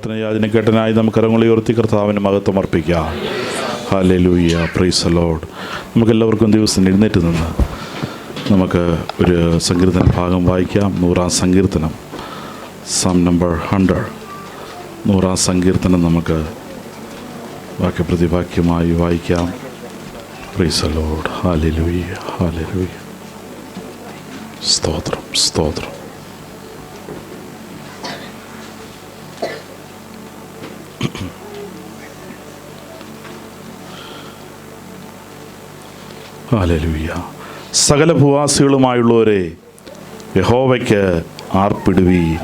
പ്രാർത്ഥനയാതിന് കേട്ടനായി നമുക്ക് കരങ്ങളെ ഉയർത്തി കർത്താവിന് മഹത്വം അർപ്പിക്കാം. Hallelujah, praise the lord. നമുക്കെല്ലാവർക്കും ദിവസം എഴുന്നേറ്റ് നിന്ന് നമുക്ക് ഒരു സങ്കീർത്തന ഭാഗം വായിക്കാം. 100-ാം സങ്കീർത്തനം, സം നമ്പർ 100. 100-ാം സങ്കീർത്തനം നമുക്ക് വാക്യപ്രതിവാക്യമായി വായിക്കാം. Price the Lord. Hallelujah, hallelujah. സ്തോത്രം, സ്തോത്രം. ഹല്ലേലൂയ. സകല ഭൂവാസികളുമായുള്ളവരെ യഹോവയ്ക്ക് ആർപ്പിടുവീൻ.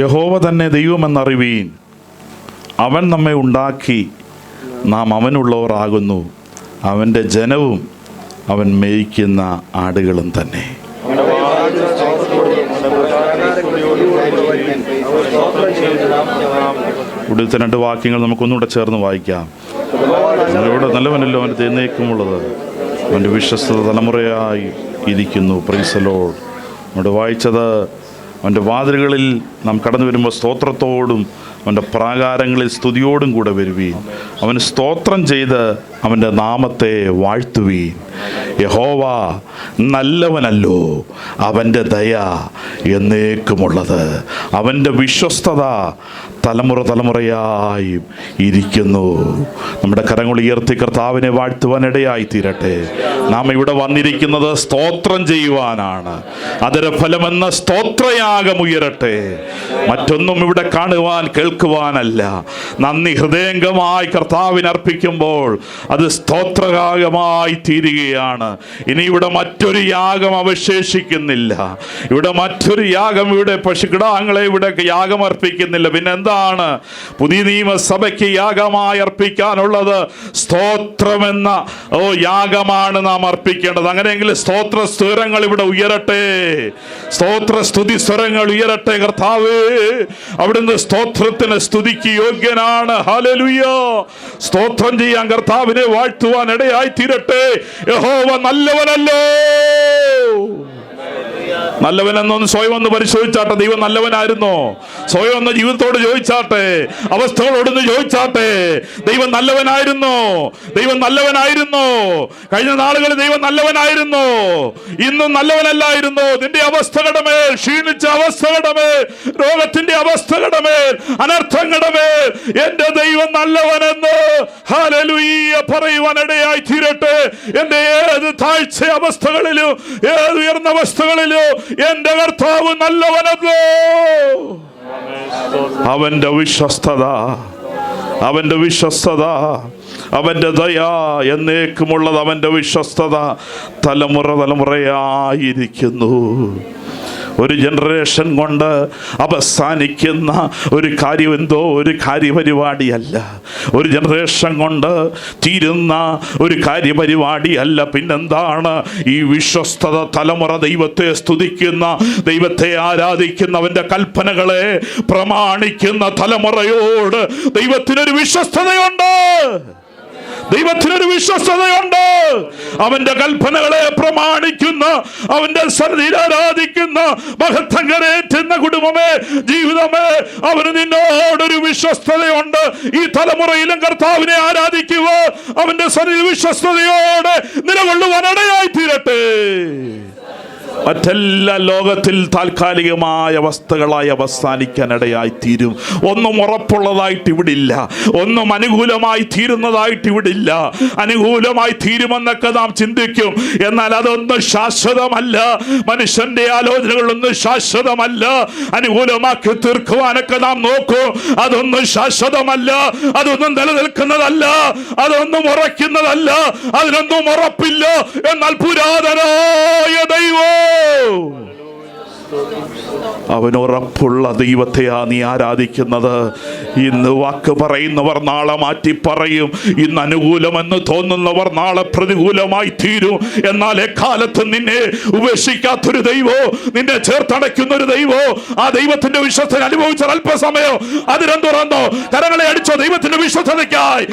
യഹോവ തന്നെ ദൈവമെന്നറിവീൻ. അവൻ നമ്മെ ഉണ്ടാക്കി, നാം അവനുള്ളവർ ആകുന്നു. അവൻ്റെ ജനവും അവൻ മേയ്ക്കുന്ന ആടുകളും തന്നെ. ഇവിടുത്തെ 2 വാക്യങ്ങൾ നമുക്കൊന്നുകൂടെ ചേർന്ന് വായിക്കാം. ഇവിടെ നല്ലവനല്ലോ അവൻ്റെ എന്നേക്കുമുള്ളത്, അവൻ്റെ വിശ്വസ്തത തലമുറയായി ഇരിക്കുന്നു. Price the Lord. നമ്മുടെ വായിച്ചത്, അവൻ്റെ വാതിലുകളിൽ നാം കടന്നു വരുമ്പോൾ സ്തോത്രത്തോടും അവൻ്റെ പ്രാകാരങ്ങളിൽ സ്തുതിയോടും കൂടെ വരുവീൻ. അവന് സ്തോത്രം ചെയ്ത് അവൻ്റെ നാമത്തെ വാഴ്ത്തുവീൻ. യഹോവ നല്ലവനല്ലോ, അവൻ്റെ ദയ എന്നേക്കുമുള്ളത്, അവൻ്റെ വിശ്വസ്തത തലമുറ തലമുറയായി ഇരിക്കുന്നു. നമ്മുടെ കരങ്ങൾ ഉയർത്തി കർത്താവിനെ വാഴ്ത്തുവാനിടയായി തീരട്ടെ. നാം ഇവിടെ വന്നിരിക്കുന്നത് സ്തോത്രം ചെയ്യുവാനാണ്. അതിന് ഫലമെന്ന സ്തോത്രയാഗം ഉയരട്ടെ. മറ്റൊന്നും ഇവിടെ കാണുവാൻ കേൾക്കുവാനല്ല. നന്ദി ഹൃദയംഗമായി കർത്താവിന് അർപ്പിക്കുമ്പോൾ അത് സ്തോത്രയാഗമായി തീരുകയാണ്. ഇനി ഇവിടെ മറ്റൊരു യാഗം അവശേഷിക്കുന്നില്ല. ഇവിടെ മറ്റൊരു യാഗം, ഇവിടെ പശുക്കിടാങ്ങളെ ഇവിടെ യാഗം അർപ്പിക്കുന്നില്ല. പിന്നെ എന്താണ് പുതിയ നിയമസഭയ്ക്ക് യാഗമായി അർപ്പിക്കാനുള്ളത്? സ്തോത്രമെന്ന യാഗമാണ് നാം അർപ്പിക്കേണ്ടത്. അങ്ങനെയെങ്കിൽ സ്തോത്ര സ്വരങ്ങൾ ഇവിടെ ഉയരട്ടെ. സ്തോത്ര സ്തുതി സ്വരങ്ങൾ ഉയരട്ടെ. കർത്താവേ, അവിടുന്ന് സ്തോത്രത്തിന് സ്തുതിക്ക് യോഗ്യനാണ്. ഹല്ലേലൂയ. സ്തോത്രം ചെയ്യാൻ കർത്താവിനെ വാഴ്ത്തുവാൻ ഇടയായി തീരട്ടെ. യഹോവ നല്ലവനല്ലോ. നല്ലവനെന്നൊന്ന് സ്വയം ഒന്ന് പരിശോധിച്ചാട്ടെ. ദൈവം നല്ലവനായിരുന്നോ? സ്വയം ഒന്ന് ജീവിതത്തോട് ചോദിച്ചാട്ടെ, അവസ്ഥകളോടൊന്ന് ചോദിച്ചാട്ടെ. ദൈവം നല്ലവനായിരുന്നോ? ദൈവം നല്ലവനായിരുന്നോ? കഴിഞ്ഞ നാളുകളിൽ ദൈവം നല്ലവനായിരുന്നോ? ഇന്നും നല്ലവനല്ലായിരുന്നോ? നിന്റെ അവസ്ഥകളുടെ മേൽ, ക്ഷീണിച്ച അവസ്ഥകളുടെ മേൽ, രോഗത്തിന്റെ അവസ്ഥകളുടെ മേൽ, അനർത്ഥങ്ങളുടെ മേൽ എന്റെ ദൈവം നല്ലവനെന്ന് ഹല്ലേലൂയ പറയുവാനിടയായി തീരട്ടെ. എന്റെ ഏത് താഴ്ച അവസ്ഥകളിലും, ഏത് ഉയർന്ന അവസ്ഥകളിലും എന്റെ കർത്താവ് നല്ലവനല്ലോ. അവന്റെ വിശ്വസ്തത, അവന്റെ വിശ്വസ്തത, അവന്റെ ദയ എന്നേക്കുമുള്ളത്. അവന്റെ വിശ്വസ്തത തലമുറ തലമുറയായിരിക്കുന്നു. ഒരു ജനറേഷൻ കൊണ്ട് അവസാനിക്കുന്ന ഒരു കാര്യം എന്തോ ഒരു കാര്യപരിപാടിയല്ല. ഒരു ജനറേഷൻ കൊണ്ട് തീരുന്ന ഒരു കാര്യപരിപാടിയല്ല. പിന്നെന്താണ്? ഈ വിശ്വസ്തത തലമുറ ദൈവത്തെ സ്തുതിക്കുന്ന, ദൈവത്തെ ആരാധിക്കുന്നവൻ്റെ കൽപ്പനകളെ പ്രമാണിക്കുന്ന തലമുറയോട് ദൈവത്തിനൊരു വിശ്വസ്തതയുണ്ട്. ദൈവത്തിനൊരു വിശ്വസ്തതയുണ്ട്. അവന്റെ കൽപ്പനകളെ പ്രമാണിക്കുന്ന, അവന്റെ സന്നിധിയിൽ ആരാധിക്കുന്ന, മഹത്വം കരേറ്റുന്ന കുടുംബമേ, ജീവിതമേ, അവന് നിന്നോടൊരു വിശ്വസ്തതയുണ്ട്. ഈ തലമുറയിലും കർത്താവിനെ ആരാധിക്കുക, അവന്റെ സന്നിധിയിൽ വിശ്വസ്തതയോടെ നിലകൊള്ളുവാനിടയായി തീരട്ടെ. മറ്റെല്ലാ ലോകത്തിൽ താൽക്കാലികമായ അവസ്ഥകളായി അവസാനിക്കാനിടയായി തീരും. ഒന്നും ഉറപ്പുള്ളതായിട്ട് ഇവിടില്ല. ഒന്നും അനുകൂലമായി തീരുന്നതായിട്ട് ഇവിടില്ല. അനുകൂലമായി തീരുമെന്നൊക്കെ നാം ചിന്തിക്കും, എന്നാൽ അതൊന്നും ശാശ്വതമല്ല. മനുഷ്യന്റെ ആലോചനകളൊന്നും ശാശ്വതമല്ല. അനുകൂലമാക്കി തീർക്കുവാനൊക്കെ നാം നോക്കും, അതൊന്നും ശാശ്വതമല്ല. അതൊന്നും നിലനിൽക്കുന്നതല്ല. അതൊന്നും ഉറയ്ക്കുന്നതല്ല. അതിനൊന്നും ഉറപ്പില്ല. എന്നാൽ പുരാതനായ ദൈവം, അവനുറപ്പുള്ള ദൈവത്തെയാ നീ ആരാധിക്കുന്നത്. ഇന്ന് വാക്ക് പറയുന്നവർ നാളെ മാറ്റി പറയും. ഇന്ന് അനുകൂലമെന്ന് തോന്നുന്നവർ നാളെ പ്രതികൂലമായി തീരും. എന്നാൽ എക്കാലത്ത് നിന്നെ ഉപേക്ഷിക്കാത്തൊരു ദൈവോ, നിന്നെ ചേർത്തടയ്ക്കുന്ന ഒരു ദൈവോ, ആ ദൈവത്തിന്റെ വിശ്വസ്തത അനുഭവിച്ച അല്പസമയം അതിരം തുറന്നോ, കരങ്ങളെ അടിച്ചോ ദൈവത്തിന്റെ വിശ്വസ്തതയ്ക്കായി.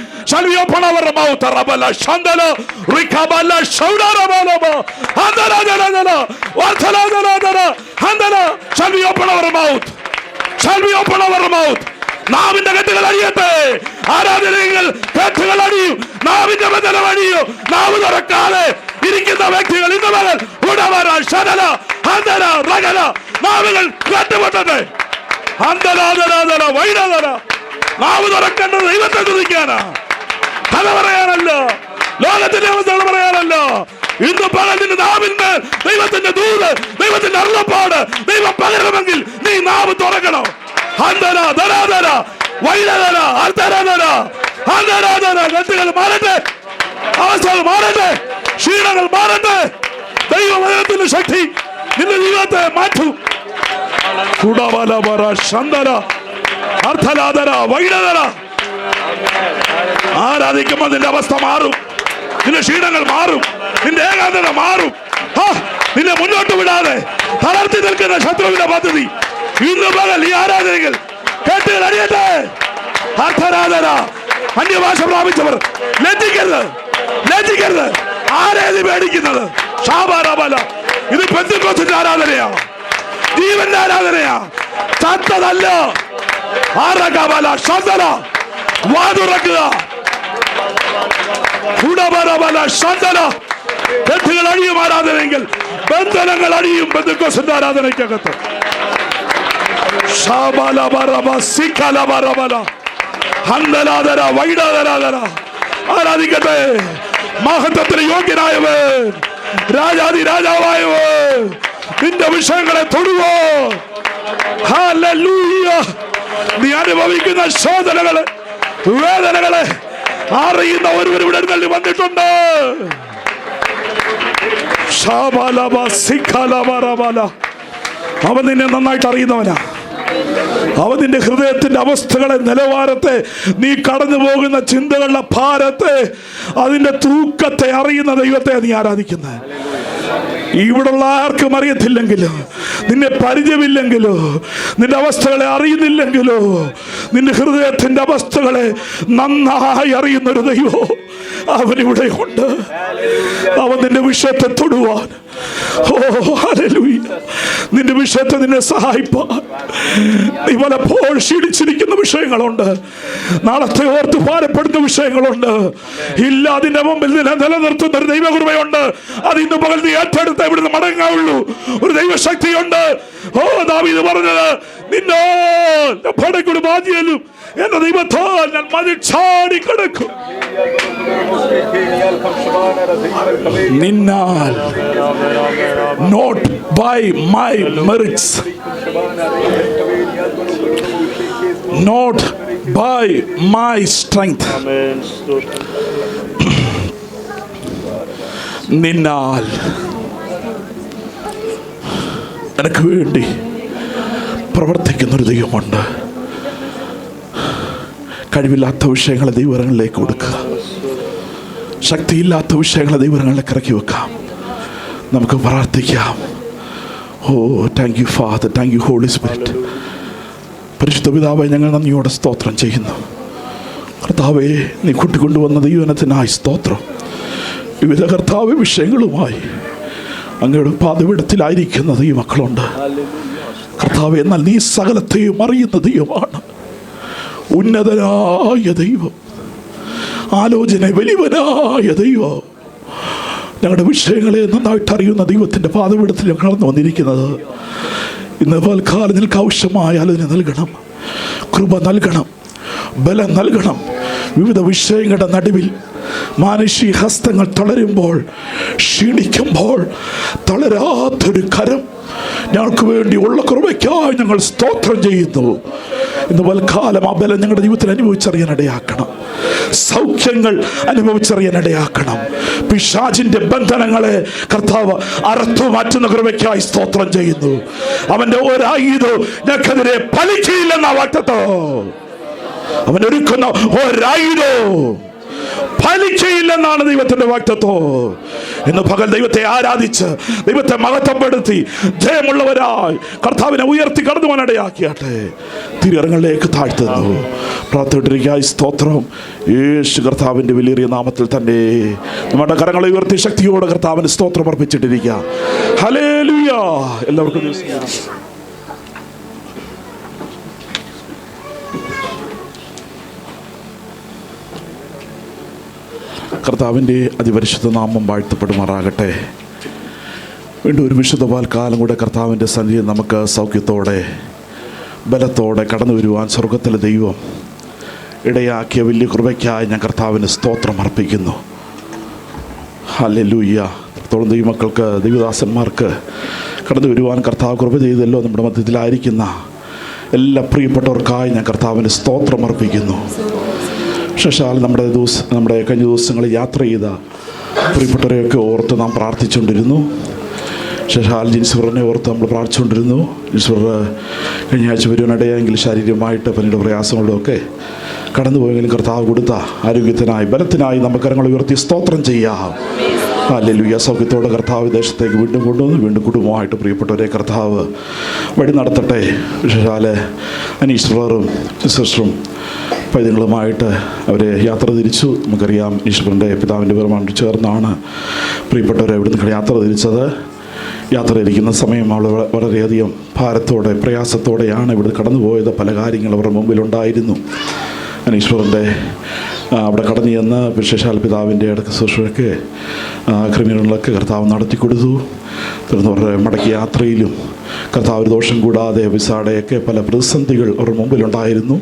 Shall we open our mouth? Shall we open our mouth? നാവിന്റെ കെട്ടുകൾ അടിയട്ടെ. ആരാധനകൾ കെട്ടുകൾ അടിയും. നാവിന്റെ ബന്ധനം അടിയും. നാവ് തുറക്കാതെ ഇരിക്കുന്ന വ്യക്തികൾ ഇന്ന് മുതൽ ഉടവര ശരല അന്തര റകല നാവുകൾ കെട്ടുപൊട്ടട്ടെ. അന്തരാധരാധര വൈരാധര. നാവ് തുറക്കേണ്ടത് ദൈവത്തെ തുതിക്കാനാ, കഥ പറയാനല്ല, ലോകത്തിന്റെ അവസ്ഥകൾ പറയാനല്ല. ഇന്ന് പകലിന്റെ നാവിന്മേൽ ദൈവത്തിന്റെ ദൂത്, ദൈവത്തിന്റെ അരുളപ്പാട് ദൈവം പകരണമെങ്കിൽ നീ നാവ് തുറക്കണം. അന്തര ധരാധര വൈരാധര അന്തരാധര അന്തരാധര. ഗട്ടുകൾ മാറട്ടെ, അവസ്ഥകൾ മാറട്ടെ, ക്ഷീണങ്ങൾ മാറട്ടെ. ദൈവവചനത്തിന്റെ ശക്തി നിന്റെ ജീവിതത്തെ മാറ്റും. ആരാധിക്കുമ്പോൾ നിന്റെ അവസ്ഥ മാറും, നിന്റെ ക്ഷീണങ്ങൾ മാറും, നിന്റെ ഏകാന്തത മാറും. നിന്നെ മുന്നോട്ട് വിടാതെ തളർത്തി നിൽക്കുന്ന ശത്രുവിന്റെ പദ്ധതി ഇന്ന് പകൽ ഈ ആരാധനകൾ കേട്ടുകൾ അറിയട്ടെ. അർത്ഥരാധന അന്യഭാഷ പ്രാപിച്ചവർ ലജ്ജിക്കരുത്, ലജ്ജിക്കരുത്. ആരേത് പേടിക്കുന്നത്? ഷാബാറാബല. ഇത് പെന്തക്കോസ്തിന്റെ ആരാധനയാ, ജീവന്റെ ആരാധനയാ, ചത്തതല്ല. ആറകബല ശന്തന വാതുറക്കുക. ശന്തന ബന്ധങ്ങൾ അഴിയും ആരാധനയെങ്കിൽ ബന്ധനങ്ങൾ അഴിയും. പെന്തക്കോസ്തിന്റെ ആരാധനയ്ക്കകത്ത് ആരാധിക്കട്ടെ. മഹത്വത്തിന് യോഗ്യനായവൻ, രാജാതി രാജാവായവൻ, നിന്റെ വിഷയങ്ങളെ തൊടുവോ. ഹല്ലേലൂയ. നീ അനുഭവിക്കുന്ന ശോധനകളെ, വേദനകളെ അറിയുന്ന ഒരുവരുടെ അടുക്കൽ വന്നിട്ടുണ്ട്. അവൻ നിന്നെ നന്നായിട്ട് അറിയുന്നവനാ. അവൻ നിന്റെ ഹൃദയത്തിന്റെ അവസ്ഥകളെ, നിലവാരത്തെ, നീ കടന്നു പോകുന്ന ചിന്തകളുടെ ഭാരത്തെ, അതിന്റെ തൂക്കത്തെ അറിയുന്ന ദൈവത്തെ നീ ആരാധിക്കുന്നത്. ഇവിടുള്ള ആർക്കും അറിയത്തില്ലെങ്കിലോ, നിന്നെ പരിചയമില്ലെങ്കിലോ, നിന്റെ അവസ്ഥകളെ അറിയുന്നില്ലെങ്കിലോ, നിന്റെ ഹൃദയത്തിന്റെ അവസ്ഥകളെ നന്നായി അറിയുന്നൊരു ദൈവം അവനിവിടെ ഉണ്ട്. അവൻ നിന്റെ വിഷയത്തെ തൊടുവാൻ, ഓ ഹല്ലേലൂയ, നിന്റെ വിഷയത്തെ നിന്നെ സഹായിപ്പാൻ. നീ പലപ്പോൾ ക്ഷീണിച്ചിരിക്കുന്ന വിഷയങ്ങളുണ്ട്, നാളത്തെ ഓർത്ത് ഭാരപ്പെടുന്ന വിഷയങ്ങളുണ്ട്. ഇല്ല, അതിന്റെ മുമ്പിൽ നിന്നെ നിലനിർത്തുന്ന ഒരു ദൈവകൃപയുണ്ട്. അത് ഇന്ന് പകൽ നീ ഏറ്റെടുത്ത് ഇവിടുന്ന് മടങ്ങാവുള്ളൂ. ഒരു ദൈവശക്തിയുണ്ട്. ഓ ദാവീദ് പറഞ്ഞത്, നിന്നോട് പടക്കൊരു ബാധ്യലും എന്റെ ദൈവത്താൽ ഞാൻ മതിൽ ചാടി കിടക്കും. നിന്നാൽ, not by my merits, not by my strength, നിന്നാൽ എനിക്ക് വേണ്ടി പ്രവർത്തിക്കുന്നൊരു ദൈവമുണ്ട്. കഴിവില്ലാത്ത വിഷയങ്ങളെ ദൈവങ്ങളിലേക്ക് കൊടുക്കുക. ശക്തിയില്ലാത്ത വിഷയങ്ങളെ ദൈവങ്ങളിലേക്ക് ഇറക്കി വെക്കാം. നമുക്ക് പ്രാർത്ഥിക്കാം. Oh thank you father, thank you holy spirit. പരിശുദ്ധ പിതാവേ, ഞങ്ങൾ നന്ദിയോടെ സ്തോത്രം ചെയ്യുന്നു. കർത്താവേ, നീ കൂട്ടിക്കൊണ്ടുവന്ന ദൈവനത്തിനായി സ്തോത്രം. വിവിധ കർത്താവ് വിഷയങ്ങളുമായി അങ്ങയുടെ പാതവിടത്തിലായിരിക്കുന്ന ഈ മക്കളുണ്ട് കർത്താവേ. എന്നാൽ നീ സകലത്തെയും അറിയുന്ന ദൈവമാണ്, ഉന്നതനായ ദൈവം, ആലോചന വലിയവനായ ദൈവം. ഞങ്ങളുടെ വിഷയങ്ങളെ നന്നായിട്ട് അറിയുന്ന ദൈവത്തിൻ്റെ പാതപീഠത്തിൽ ഞങ്ങൾ കടന്നു വന്നിരിക്കുന്നത്. ഇന്ന് പൽക്കാലം നിനക്ക് ആവശ്യമായ ആലോചന നൽകണം, കൃപ നൽകണം, ബലം നൽകണം. വിവിധ വിഷയങ്ങളുടെ നടുവിൽ മാനുഷിക ഹസ്തങ്ങൾ തളരുമ്പോൾ, ക്ഷീണിക്കുമ്പോൾ തളരാത്തൊരു കരം ഞങ്ങൾക്ക് വേണ്ടി ഉള്ള കൃപയ്ക്കായി ഞങ്ങൾ സ്തോത്രം ചെയ്യുന്നു. ഇന്ന് പൽക്കാലം ആ ബലം ഞങ്ങളുടെ ജീവിതത്തിൽ അനുഭവിച്ചറിയാനിടയാക്കണം. സൗഖ്യങ്ങൾ അനുഭവിച്ചറിയാനിടയാക്കണം. പിശാചിന്റെ ബന്ധനങ്ങളെ കർത്താവ് അറുത്തു മാറ്റുന്ന കൃപയ്ക്കായി സ്തോത്രം ചെയ്യുന്നു. അവന്റെ ഒരായുധവും ഞങ്ങൾക്കെതിരെ ഫലിക്കുകയില്ലെന്ന വാഗ്ദത്തം, അവൻ ഒരുക്കുന്ന ഒരായുധവും ഫലിക്കയില്ലെന്നാണ് ദൈവത്തിന്റെ വാഗ്ദത്തം. ഇന്ന് പകൽ ദൈവത്തെ ആരാധിച്ച്, ദൈവത്തെ മഹത്വപ്പെടുത്തി, ജയമുള്ളവരായി കർത്താവിനെ ഉയർത്തി കടന്നു പോകാനിടയാക്കിയാട്ടെ. തിരുവരങ്ങളിലേക്ക് താഴ്ത്തുന്നു. പ്രാർത്ഥിട്ടിരിക്കായി സ്തോത്രം. യേശു കർത്താവിന്റെ വലിയ നാമത്തിൽ തന്നെ നമ്മുടെ കരങ്ങളെ ഉയർത്തി ശക്തിയോടെ കർത്താവിന് സ്തോത്രം അർപ്പിച്ചിട്ടിരിക്കുക. ഹല്ലേലൂയ. എല്ലാവർക്കും കർത്താവിൻ്റെ അതിപരിശുദ്ധ നാമം വാഴ്ത്തപ്പെടുമാറാകട്ടെ. വീണ്ടും ഒരു വിശുദ്ധപാൽക്കാലം കൂടെ കർത്താവിൻ്റെ സന്നിധിയിൽ നമുക്ക് സൗഖ്യത്തോടെ ബലത്തോടെ കടന്നു വരുവാൻ സ്വർഗത്തിലെ ദൈവം ഇടയാക്കിയ വലിയ കൃപയ്ക്കായി ഞാൻ കർത്താവിന് സ്തോത്രം അർപ്പിക്കുന്നു. ഹല്ലേലൂയ. ത്തോളം ദൈവമക്കൾക്ക്, ദൈവദാസന്മാർക്ക് കടന്നു വരുവാൻ കർത്താവ് കൃപ ചെയ്തല്ലോ. നമ്മുടെ മധ്യത്തിലായിരിക്കുന്ന എല്ലാ പ്രിയപ്പെട്ടവർക്കായി ഞാൻ കർത്താവിന് സ്തോത്രം അർപ്പിക്കുന്നു. വിശേഷാൽ നമ്മുടെ കഴിഞ്ഞ ദിവസങ്ങളിൽ യാത്ര ചെയ്ത പ്രിയപ്പെട്ടവരെയൊക്കെ ഓർത്ത് നാം പ്രാർത്ഥിച്ചുകൊണ്ടിരുന്നു. വിശേഷാൽ ജിൻസ്വറിനെ ഓർത്ത് നമ്മൾ പ്രാർത്ഥിച്ചുകൊണ്ടിരുന്നു. ജിൻസ്വർ കഴിഞ്ഞ ആഴ്ച വരുവാനിടയെങ്കിൽ ശാരീരികമായിട്ട് പനിയുടെ പ്രയാസങ്ങളിലൊക്കെ കടന്നുപോയെങ്കിലും കർത്താവ് കൊടുത്ത ആരോഗ്യത്തിനായി ബലത്തിനായി നമുക്ക് കരങ്ങൾ ഉയർത്തി സ്തോത്രം ചെയ്യാം. ഹല്ലേലൂയ. സൗഖ്യത്തോടെ കർത്താവ് ദേശത്തേക്ക് വീണ്ടും കൊണ്ടുവന്ന് വീണ്ടും കുടുംബമായിട്ട് പ്രിയപ്പെട്ടവരെ കർത്താവ് വഴി നടത്തട്ടെ. വിശേഷാൽ അനീഷ് ബ്രദറും സിസ്റ്ററും പൈതങ്ങളുമായിട്ട് അവരെ യാത്ര തിരിച്ചു. നമുക്കറിയാം ഈശ്വരൻ്റെ പിതാവിൻ്റെ പേരുമായിട്ട് ചേർന്നാണ് പ്രിയപ്പെട്ടവരെ ഇവിടുന്ന് യാത്ര തിരിച്ചത്. യാത്ര ഇരിക്കുന്ന സമയം അവൾ വളരെയധികം ഭാരത്തോടെ പ്രയാസത്തോടെയാണ് ഇവിടെ കടന്നുപോയത്. പല കാര്യങ്ങൾ അവരുടെ മുമ്പിലുണ്ടായിരുന്നു. അനീശ്വരൻ്റെ അവിടെ കടന്നു ചെന്ന് വിശേഷാൽ പിതാവിൻ്റെ അടുത്ത ശുശ്രൂഷയ്ക്ക് ക്രിമിനലുകളൊക്കെ കർത്താവ് നടത്തി കൊടുത്തു. തുടർന്ന് അവരുടെ മടക്കി യാത്രയിലും കർത്താവ് ഒരു ദോഷം കൂടാതെ വിസാടെയൊക്കെ പല പ്രതിസന്ധികൾ അവരുടെ മുമ്പിലുണ്ടായിരുന്നു.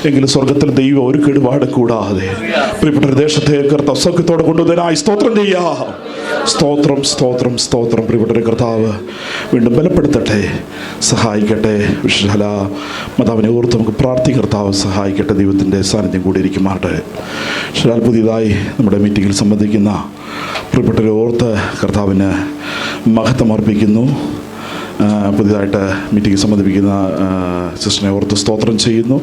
എങ്കിലും സ്വർഗത്തിൽ ദൈവം ഒരു കേടുപാട് കൂടാതെ പ്രിയപ്പെട്ട ദേശത്തെ കർത്താവ് സൗഖ്യത്തോടെ കൊണ്ടുവന്നതിനായി സ്തോത്രം ചെയ്യാം. സ്തോത്രം സ്തോത്രം സ്തോത്രം. പ്രിയപ്പെട്ട കർത്താവ് വീണ്ടും ബലപ്പെടുത്തട്ടെ, സഹായിക്കട്ടെ. വിശാല മാതാവിനെ ഓർത്ത് നമുക്ക് പ്രാർത്ഥിക്കാം. കർത്താവ് സഹായിക്കട്ടെ. ദൈവത്തിൻ്റെ സാന്നിധ്യം കൂടി ഇരിക്കുമാട്ടെ. വിശാൽ പുതിയതായി നമ്മുടെ മീറ്റിങ്ങിൽ സംബന്ധിക്കുന്ന പ്രിയപ്പെട്ടവരെ ഓർത്ത് കർത്താവിന് മഹത്വം അർപ്പിക്കുന്നു. പുതിയതായിട്ട് മീറ്റിംഗ് സംബന്ധിപ്പിക്കുന്ന സിസ്റ്ററിനെ ഓർത്ത് സ്തോത്രം ചെയ്യുന്നു.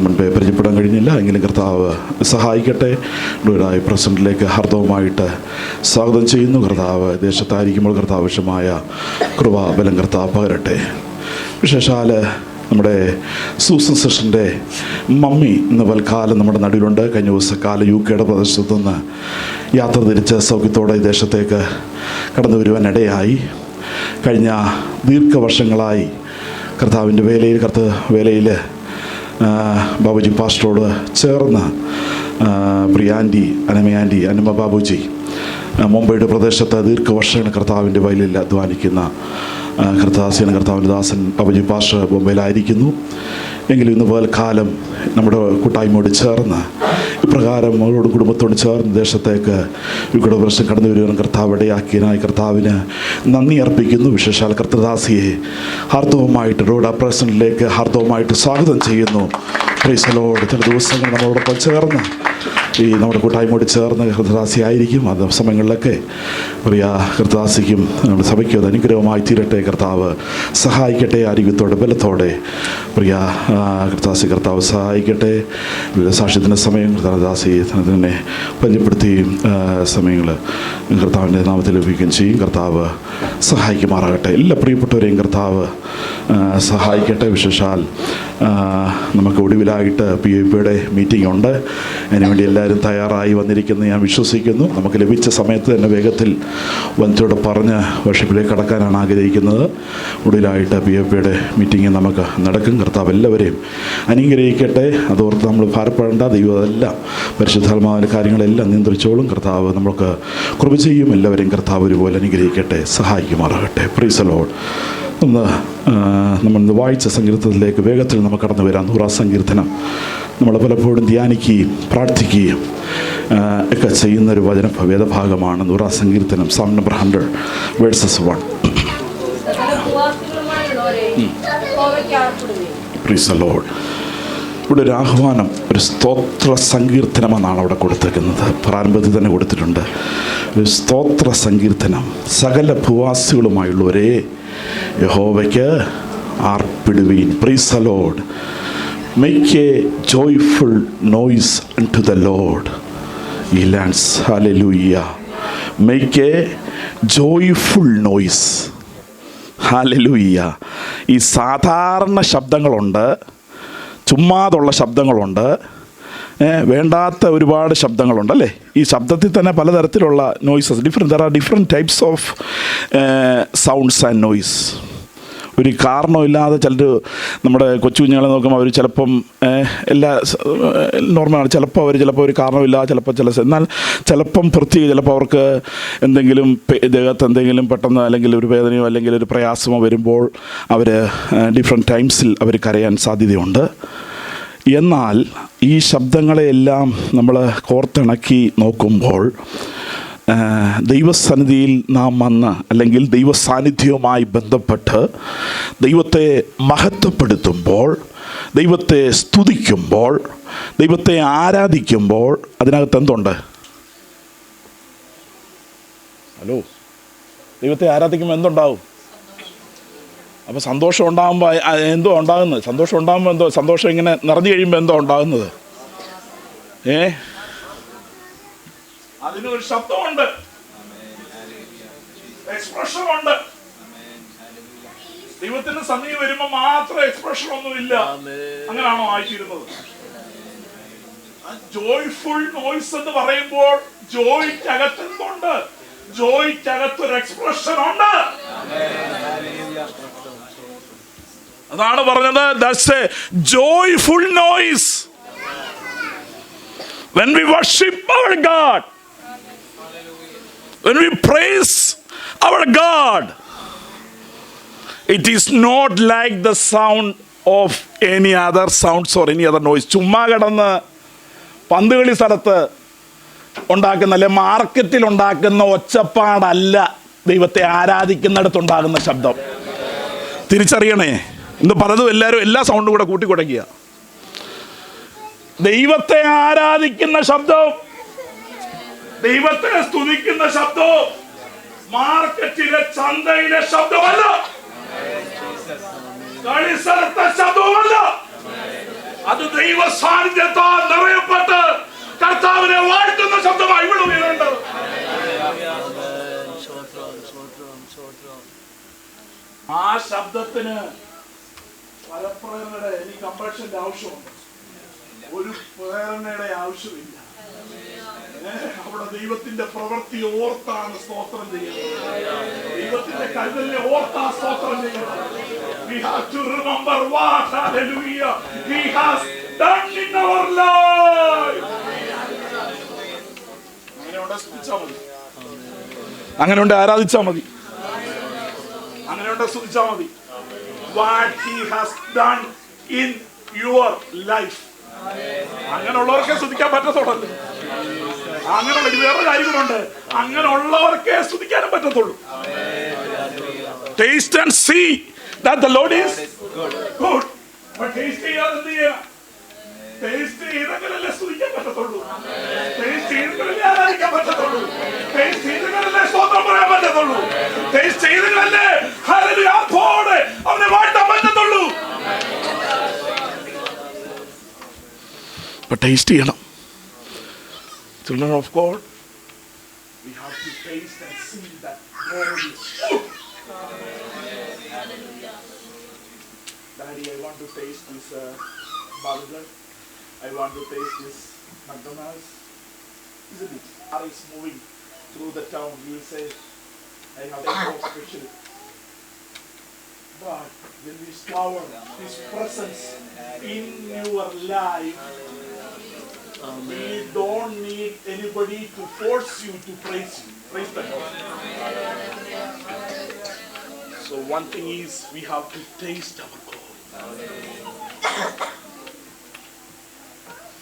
മുൻപേ പരിചയപ്പെടാൻ കഴിഞ്ഞില്ല, എങ്കിലും കർത്താവ് സഹായിക്കട്ടെ. ഡോയിഡായി പ്രസിഡന്റിലേക്ക് ഹാർദവമായിട്ട് സ്വാഗതം ചെയ്യുന്നു. കർത്താവ് ദേശത്തായിരിക്കുമ്പോൾ കർത്താവ് ആവശ്യമായ കൃപാബലം കർത്താവ് പകരട്ടെ. വിശേഷാൽ നമ്മുടെ സൂസൻ സിസ്റ്ററിൻ്റെ മമ്മി ഇന്ന് പൽക്കാലം നമ്മുടെ നടുവിലുണ്ട്. കഴിഞ്ഞ ദിവസക്കാലം UK പ്രദേശത്തു നിന്ന് യാത്ര തിരിച്ച് സൗഖ്യത്തോടെ ദേശത്തേക്ക് കടന്നു വരുവാനിടയായി. കഴിഞ്ഞ ദീർഘവർഷങ്ങളായി കർത്താവിൻ്റെ വേലയിൽ ബാബുജി പാസ്റ്ററോട് ചേർന്ന് പ്രിയാൻറ്റി അനമ ബാബുജി മുംബൈയുടെ പ്രദേശത്ത് ദീർഘവർഷങ്ങൾ കർത്താവിൻ്റെ വയലിൽ അധ്വാനിക്കുന്ന കർത്താവിൻ്റെ ദാസൻ ബാബുജി പാസ്റ്റർ ബോംബെയിലായിരിക്കുന്നു. എങ്കിലും ഇന്ന് പോലെ കാലം നമ്മുടെ കൂട്ടായ്മയോട് ചേർന്ന് ഇപ്രകാരം അവരോട് കുടുംബത്തോട് ചേർന്ന് ദേശത്തേക്ക് ഇവിടെ പ്രശ്നം കടന്നു വരുവാൻ കർത്താവ് ഇടയാക്കിയതിനായി കർത്താവിന് നന്ദി അർപ്പിക്കുന്നു. വിശേഷാൽ കർത്തദാസിയെ ഹാർദവമായിട്ട് റോഡ് പ്രസിഡന്റിലേക്ക് ഹാർദവമായിട്ട് സ്വാഗതം ചെയ്യുന്നു. Price the Lord. ചില ദിവസങ്ങൾ നമ്മളോടൊപ്പം ചേർന്ന് നമ്മുടെ കൂട്ടായ്മയോട് ചേർന്ന് കർത്തദാസി ആയിരിക്കും. അത് സമയങ്ങളിലൊക്കെ പ്രിയ കർത്തദാസിക്കും നമ്മുടെ സഭയ്ക്കും അത് അനുഗ്രഹമായി തീരട്ടെ. കർത്താവ് സഹായിക്കട്ടെ. ആരോഗ്യത്തോടെ ബലത്തോടെ പ്രിയ കർത്താവ് സഹായിക്കട്ടെ. സാക്ഷ്യത്തിൻ്റെ സമയം കർത്താദാസി തന്നെ പരിചയപ്പെടുത്തി സമയങ്ങൾ കർത്താവിൻ്റെ നാമത്തിൽ ലഭിക്കുകയും ചെയ്യും. കർത്താവ് സഹായിക്കുമാറാകട്ടെ. എല്ലാ പ്രിയപ്പെട്ടവരെയും കർത്താവ് സഹായിക്കട്ടെ. വിശേഷാൽ നമുക്ക് ഒടുവിലായിട്ട് PIPയുടെ മീറ്റിംഗ് ഉണ്ട്. അതിനുവേണ്ടി എല്ലാവരും തയ്യാറായി വന്നിരിക്കുന്നത് ഞാൻ വിശ്വസിക്കുന്നു. നമുക്ക് ലഭിച്ച സമയത്ത് തന്നെ വേഗത്തിൽ വന്നിട്ടോട് പറഞ്ഞ് വർഷിപ്പിലേക്ക് കടക്കാനാണ് ആഗ്രഹിക്കുന്നത്. ഒടുവിലായിട്ട് PIPയുടെ മീറ്റിംഗ് നമുക്ക് നടക്കും. കർത്താവ് എല്ലാവരെയും അനുഗ്രഹിക്കട്ടെ. അതോർത്ത് നമ്മൾ ഭാരപ്പെടേണ്ട. ദൈവം അതെല്ലാം പരിശുദ്ധാത്മാവിൻ്റെ കാര്യങ്ങളെല്ലാം നിയന്ത്രിച്ചോളും. കർത്താവ് നമുക്ക് കൃപ ചെയ്യും. എല്ലാവരെയും കർത്താവ് ഒരുപോലെ അനുഗ്രഹിക്കട്ടെ, സഹായിക്കുമാറാകട്ടെ. Price the Lord. നമ്മൾ വായിച്ച സങ്കീർത്തനത്തിലേക്ക് വേഗത്തിൽ നമുക്ക് കടന്നു വരാം. 100 സങ്കീർത്തനം നമ്മൾ പലപ്പോഴും ധ്യാനിക്കുകയും പ്രാർത്ഥിക്കുകയും ഒക്കെ ചെയ്യുന്നൊരു വേദഭാഗമാണ് 100 സങ്കീർത്തനം. Psalm number 100 verses 1. Praise the Lord. ഇവിടെ ഒരു ആഹ്വാനം, ഒരു സ്തോത്ര സങ്കീർത്തനമെന്നാണ് അവിടെ കൊടുത്തേക്കുന്നത്. പ്രാരംഭത്തിൽ തന്നെ കൊടുത്തിട്ടുണ്ട്. ഒരു സ്തോത്ര സങ്കീർത്തനം. സകല ഭൂവാസികളുമായുള്ളവരെ യഹോവയ്ക്ക് ആർപ്പിടുവീൻ. Praise the lord. Make a joyful noise unto the Lord, ye lands. Hallelujah. Make a joyful noise. Hallelujah. ഈ സാധാരണ ശബ്ദങ്ങളുണ്ട്, ചുമ്മാതുള്ള ശബ്ദങ്ങളുണ്ട്, വേണ്ടാത്ത ഒരുപാട് ശബ്ദങ്ങളുണ്ടല്ലേ. ഈ ശബ്ദത്തിൽ തന്നെ പലതരത്തിലുള്ള noises, there are different types of sounds and noise. ഒരു കാരണമില്ലാതെ ചിലർ നമ്മുടെ കൊച്ചു കുഞ്ഞുങ്ങളെ നോക്കുമ്പോൾ അവർ ചിലപ്പം എല്ലാ നോർമലാണ്, ചിലപ്പോൾ ഒരു കാരണമില്ലാതെ എന്നാൽ ചിലപ്പം പ്രത്യേക ചിലപ്പോൾ അവർക്ക് എന്തെങ്കിലും ദേഹത്ത് എന്തെങ്കിലും പെട്ടെന്ന് അല്ലെങ്കിൽ ഒരു വേദനയോ അല്ലെങ്കിൽ ഒരു പ്രയാസമോ വരുമ്പോൾ അവർ ഡിഫറെൻറ്റ് ടൈംസിൽ അവർ കരയാൻ സാധ്യതയുണ്ട്. എന്നാൽ ഈ ശബ്ദങ്ങളെയെല്ലാം നമ്മൾ കോർത്തിണക്കി നോക്കുമ്പോൾ ദൈവസന്നിധിയിൽ നാം വന്ന് അല്ലെങ്കിൽ ദൈവസാന്നിധ്യവുമായി ബന്ധപ്പെട്ട് ദൈവത്തെ മഹത്വപ്പെടുത്തുമ്പോൾ, ദൈവത്തെ സ്തുതിക്കുമ്പോൾ, ദൈവത്തെ ആരാധിക്കുമ്പോൾ അതിനകത്ത് എന്തുണ്ട്? ഹലോ, ദൈവത്തെ ആരാധിക്കുമ്പോൾ എന്തുണ്ടാവും? അപ്പോൾ സന്തോഷം ഉണ്ടാകുമ്പോൾ എന്തോ ഉണ്ടാകുന്നത്? സന്തോഷം ഉണ്ടാകുമ്പോൾ എന്തോ? സന്തോഷം ഇങ്ങനെ നിറഞ്ഞു കഴിയുമ്പോൾ എന്തോ ഉണ്ടാകുന്നത്? അതിനൊരു ശബ്ദമുണ്ട്, എക്സ്പ്രഷൻ ഉണ്ട്. ദൈവത്തിന്റെ സന്നിധി വരുമ്പോൾ മാത്രം എക്സ്പ്രഷൻ ഒന്നുമില്ല. അങ്ങനെയാണോ ആയിത്തീരുന്നത്? ജോയ്ഫുൾ നോയ്സ് എന്ന് പറയുമ്പോൾ ജോയ്ക്കകത്ത് എന്തുണ്ട്? ജോയ്ക്കകത്തൊരു എക്സ്പ്രഷൻ ഉണ്ട്. അതാണ് പറഞ്ഞത്, that's a joyful noise when we worship our God, when we praise our God. It is not like the sound of any other sounds or any other noise. ചുമ്മാ കിടന്ന് പന്തുകളി സ്ഥലത്ത് ഉണ്ടാക്കുന്ന അല്ലെ മാർക്കറ്റിൽ ഉണ്ടാക്കുന്ന ഒച്ചപ്പാടല്ല ദൈവത്തെ ആരാധിക്കുന്നിടത്തുണ്ടാകുന്ന ശബ്ദം. തിരിച്ചറിയണേ. ഇന്ന് പലതും എല്ലാവരും എല്ലാ സൗണ്ടും കൂടെ കൂട്ടിക്കുടയ്ക്കുക. ദൈവത്തെ ആരാധിക്കുന്ന ശബ്ദവും ദൈവത്തെ സ്തുതിക്കുന്ന ശബ്ദവും മാർക്കറ്റിലെ ചന്തയിലെ ശബ്ദമല്ല, കളിസ്ഥലത്തെ ശബ്ദവുമല്ല. അത് ദൈവ സാന്നിധ്യത്താൽ നിറയപ്പെട്ട് കർത്താവിനെ വാഴ്ത്തുന്ന ശബ്ദമായി ഇവിടെ ഉയരേണ്ടത്. ആ ശബ്ദത്തിന് പരപ്രേരണയുടെ എനിക്ക് കമ്പൽഷന്റെ ആവശ്യമുണ്ട്, ഒരു പ്രേരണയുടെ ആവശ്യമില്ല. അവിടെ ദൈവത്തിന്റെ പ്രവൃത്തി ഓർത്താണ് സ്തോത്രം ചെയ്യുന്നത്. ദൈവത്തിന്റെ കരുതലിനെ ഓർത്താ സ്തോത്രം ചെയ്യുന്നത്. We have to remember what, hallelujah, He has done in our life. അങ്ങനെയുണ്ട് സ്തുതിച്ചാൽ മതി, അങ്ങനെയുണ്ട് ആരാധിച്ചാൽ മതി, അങ്ങനെയുണ്ട് സ്തുതിച്ചാൽ മതി. What He has done in your life. അങ്ങനെയുള്ളവർക്കേ സ്തുതിക്കാൻ പറ്റത്തുള്ളൂ. അങ്ങനെയുള്ള വേറെ കാര്യങ്ങളുണ്ട്, അങ്ങനെയുള്ളവർക്കേ സ്തുതിക്കാനും പറ്റത്തുള്ളൂ. Taste and see that the Lord is good. But taste ചെയ്യാതെ ടേസ്റ്റ് ചെയ്തെങ്കിലല്ലേ സ്തുതിക്കാൻ പറ്റത്തുള്ളൂ, ടേസ്റ്റ് ചെയ്തെങ്കിലല്ലേ ആരാധിക്കാൻ പറ്റത്തുള്ളൂ, ടേസ്റ്റ് ചെയ്തെങ്കിലല്ലേ സ്തോത്രം പറയാൻ പറ്റത്തുള്ളൂ, ടേസ്റ്റ് ചെയ്തെങ്കിലല്ലേ ഹല്ലേലൂയ അപ്പോഴേ അവനെ വാഴ്ത്താൻ പറ്റത്തുള്ളൂ. But taste ചെയ്യണം. Children of God, we have to taste and see that God is good. Daddy, I want to taste this burger. I want to taste this McDonald's. Isn't it? Are is moving through the town. You will say, I have a special. But when we discover His presence in your life, we don't need anybody to force you to praise Him. Praise the Lord. So one thing is, we have to taste our God.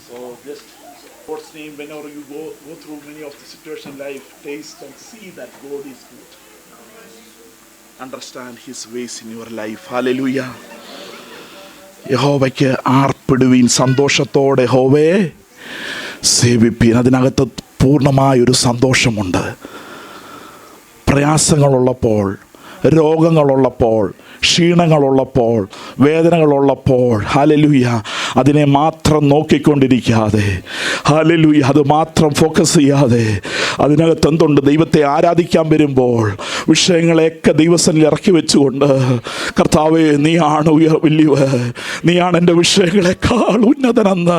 So just God's name, whenever you go through many of the situation in life, taste and see that God is good. Understand His ways in your life. Hallelujah. യഹോവയ്ക്ക് ആർപ്പിടുവീൻ, സന്തോഷത്തോടെ യഹോവയെ സേവിപ്പീൻ. അതിനകത്ത് പൂർണ്ണമായൊരു സന്തോഷമുണ്ട്. പ്രയാസങ്ങളുള്ളപ്പോൾ, രോഗങ്ങളുള്ളപ്പോൾ, ക്ഷീണങ്ങളുള്ളപ്പോൾ, വേദനകളുള്ളപ്പോൾ, hallelujah, അതിനെ മാത്രം നോക്കിക്കൊണ്ടിരിക്കാതെ, hallelujah, അത് മാത്രം focus ചെയ്യാതെ അതിനകത്ത് എന്തുണ്ട്? ദൈവത്തെ ആരാധിക്കാൻ വരുമ്പോൾ വിഷയങ്ങളെയൊക്കെ ദൈവസന്നിധിയിൽ ഇറക്കി വെച്ചുകൊണ്ട്, കർത്താവേ നീയാണ് വലിയവൻ, നീയാണ് എൻ്റെ വിഷയങ്ങളെക്കാൾ ഉന്നതനെന്ന്